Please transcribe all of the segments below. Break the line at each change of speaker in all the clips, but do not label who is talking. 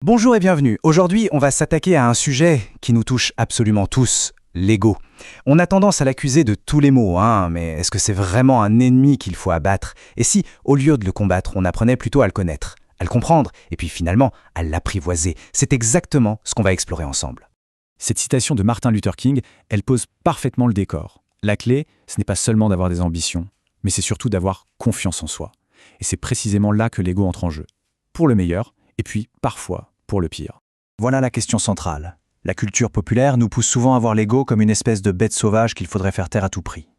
Bonjour et bienvenue. Aujourd'hui, on va s'attaquer à un sujet qui nous touche absolument tous, l'ego. On a tendance à l'accuser de tous les maux, mais est-ce que c'est vraiment un ennemi qu'il faut abattre? Et si, au lieu de le combattre, on apprenait plutôt à le connaître, à le comprendre, et puis finalement à l'apprivoiser? C'est exactement ce qu'on va explorer ensemble.
Cette citation de Martin Luther King, elle pose parfaitement le décor. La clé, ce n'est pas seulement d'avoir des ambitions, mais c'est surtout d'avoir confiance en soi. Et c'est précisément là que l'ego entre en jeu. Pour le meilleur, et puis parfois pour le pire.
Voilà la question centrale. La culture populaire nous pousse souvent à voir l'ego comme une espèce de bête sauvage qu'il faudrait faire taire à tout prix.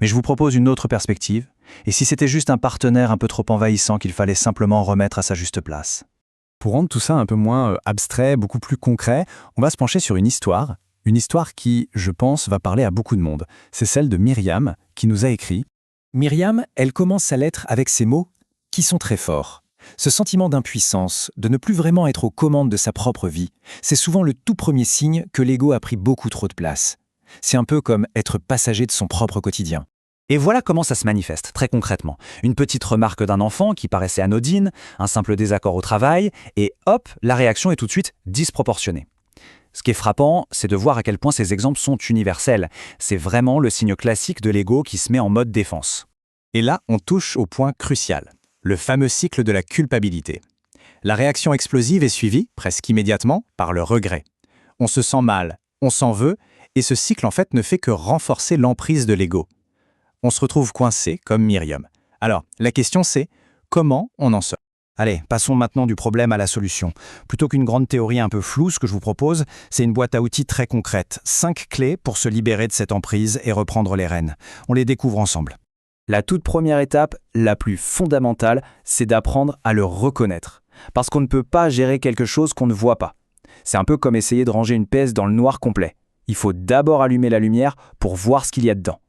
Mais je vous propose une autre perspective, et si c'était juste un partenaire un peu trop envahissant qu'il fallait simplement remettre à sa juste place?
Pour rendre tout ça un peu moins abstrait, beaucoup plus concret, on va se pencher sur une histoire qui, je pense, va parler à beaucoup de monde. C'est celle de Myriam, qui nous a écrit « Myriam, elle commence sa lettre avec ces mots qui sont très forts. Ce sentiment d'impuissance, de ne plus vraiment être aux commandes de sa propre vie, c'est souvent le tout premier signe que l'ego a pris beaucoup trop de place. C'est un peu comme être passager de son propre quotidien. »
Et voilà comment ça se manifeste, très concrètement. Une petite remarque d'un enfant qui paraissait anodine, un simple désaccord au travail, et hop, la réaction est tout de suite disproportionnée. Ce qui est frappant, c'est de voir à quel point ces exemples sont universels. C'est vraiment le signe classique de l'ego qui se met en mode défense.
Et là, on touche au point crucial, le fameux cycle de la culpabilité. La réaction explosive est suivie, presque immédiatement, par le regret. On se sent mal, on s'en veut, et ce cycle en fait ne fait que renforcer l'emprise de l'ego. On se retrouve coincé comme Myriam. Alors, la question c'est, comment on en sort?
Allez, passons maintenant du problème à la solution. Plutôt qu'une grande théorie un peu floue, ce que je vous propose, c'est une boîte à outils très concrète. 5 clés pour se libérer de cette emprise et reprendre les rênes. On les découvre ensemble.
La toute première étape, la plus fondamentale, c'est d'apprendre à le reconnaître. Parce qu'on ne peut pas gérer quelque chose qu'on ne voit pas. C'est un peu comme essayer de ranger une pièce dans le noir complet. Il faut d'abord allumer la lumière pour voir ce qu'il y a dedans.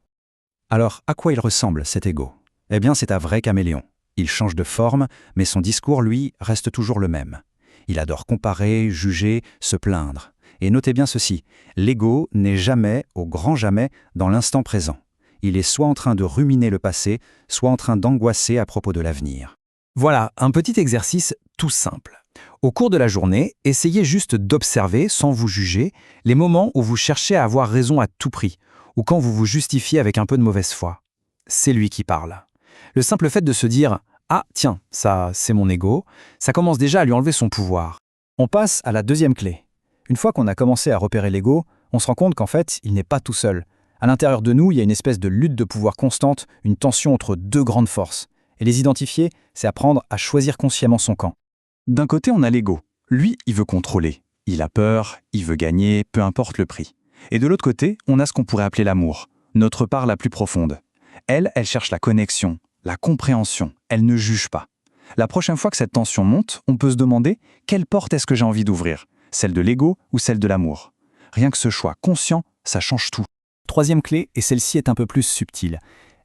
Alors, à quoi il ressemble, cet ego? Eh bien, c'est un vrai caméléon. Il change de forme, mais son discours, lui, reste toujours le même. Il adore comparer, juger, se plaindre. Et notez bien ceci, l'ego n'est jamais, au grand jamais, dans l'instant présent. Il est soit en train de ruminer le passé, soit en train d'angoisser à propos de l'avenir.
Voilà, un petit exercice tout simple. Au cours de la journée, essayez juste d'observer, sans vous juger, les moments où vous cherchez à avoir raison à tout prix, ou quand vous vous justifiez avec un peu de mauvaise foi. C'est lui qui parle. Le simple fait de se dire « Ah, tiens, ça, c'est mon ego », ça commence déjà à lui enlever son pouvoir.
On passe à la deuxième clé. Une fois qu'on a commencé à repérer l'ego, on se rend compte qu'en fait, il n'est pas tout seul. À l'intérieur de nous, il y a une espèce de lutte de pouvoir constante, une tension entre deux grandes forces. Et les identifier, c'est apprendre à choisir consciemment son camp.
D'un côté, on a l'ego. Lui, il veut contrôler. Il a peur, il veut gagner, peu importe le prix. Et de l'autre côté, on a ce qu'on pourrait appeler l'amour, notre part la plus profonde. Elle cherche la connexion, la compréhension, elle ne juge pas. La prochaine fois que cette tension monte, on peut se demander quelle porte est-ce que j'ai envie d'ouvrir, celle de l'ego ou celle de l'amour. Rien que ce choix conscient, ça change tout.
Troisième clé, et celle-ci est un peu plus subtile.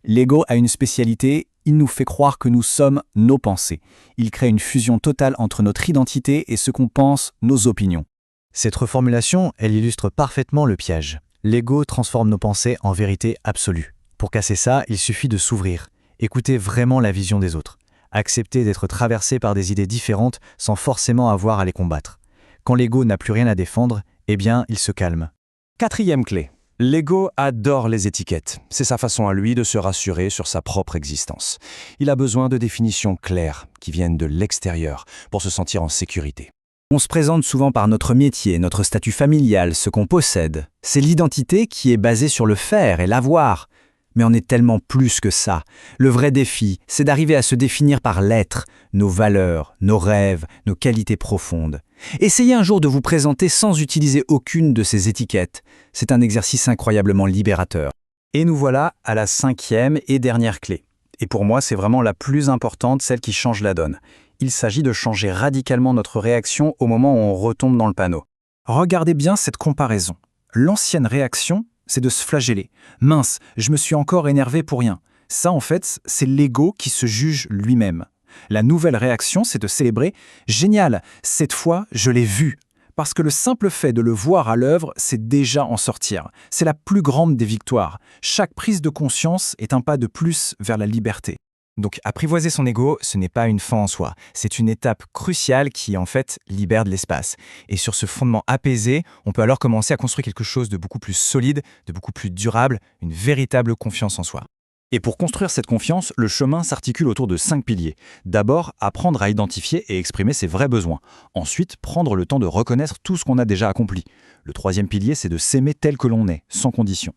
L'ego a une spécialité, il nous fait croire que nous sommes nos pensées. Il crée une fusion totale entre notre identité et ce qu'on pense, nos opinions. Cette reformulation, elle illustre parfaitement le piège. L'ego transforme nos pensées en vérité absolue. Pour casser ça, il suffit de s'ouvrir, écouter vraiment la vision des autres, accepter d'être traversé par des idées différentes sans forcément avoir à les combattre. Quand l'ego n'a plus rien à défendre, eh bien, il se calme.
Quatrième clé. L'ego adore les étiquettes. C'est sa façon à lui de se rassurer sur sa propre existence. Il a besoin de définitions claires qui viennent de l'extérieur pour se sentir en sécurité. On se présente souvent par notre métier, notre statut familial, ce qu'on possède. C'est l'identité qui est basée sur le faire et l'avoir. Mais on est tellement plus que ça. Le vrai défi, c'est d'arriver à se définir par l'être, nos valeurs, nos rêves, nos qualités profondes. Essayez un jour de vous présenter sans utiliser aucune de ces étiquettes. C'est un exercice incroyablement libérateur. Et nous voilà à la 5e et dernière clé. Et pour moi, c'est vraiment la plus importante, celle qui change la donne. Il s'agit de changer radicalement notre réaction au moment où on retombe dans le panneau. Regardez bien cette comparaison. L'ancienne réaction, c'est de se flageller. Mince, je me suis encore énervé pour rien. Ça, en fait, c'est l'ego qui se juge lui-même. La nouvelle réaction, c'est de célébrer « Génial, cette fois, je l'ai vu ». Parce que le simple fait de le voir à l'œuvre, c'est déjà en sortir. C'est la plus grande des victoires. Chaque prise de conscience est un pas de plus vers la liberté.
Donc apprivoiser son ego, ce n'est pas une fin en soi, c'est une étape cruciale qui en fait libère de l'espace. Et sur ce fondement apaisé, on peut alors commencer à construire quelque chose de beaucoup plus solide, de beaucoup plus durable, une véritable confiance en soi.
Et pour construire cette confiance, le chemin s'articule autour de 5 piliers. D'abord, apprendre à identifier et exprimer ses vrais besoins. Ensuite, prendre le temps de reconnaître tout ce qu'on a déjà accompli. Le troisième pilier, c'est de s'aimer tel que l'on est, sans condition.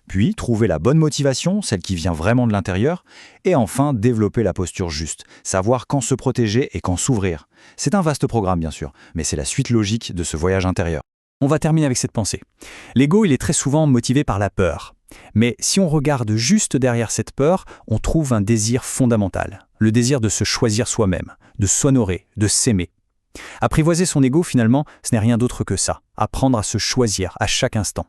Puis, trouver la bonne motivation, celle qui vient vraiment de l'intérieur. Et enfin, développer la posture juste, savoir quand se protéger et quand s'ouvrir. C'est un vaste programme, bien sûr, mais c'est la suite logique de ce voyage intérieur.
On va terminer avec cette pensée. L'ego, il est très souvent motivé par la peur. Mais si on regarde juste derrière cette peur, on trouve un désir fondamental. Le désir de se choisir soi-même, de s'honorer, de s'aimer. Apprivoiser son ego, finalement, ce n'est rien d'autre que ça. Apprendre à se choisir à chaque instant.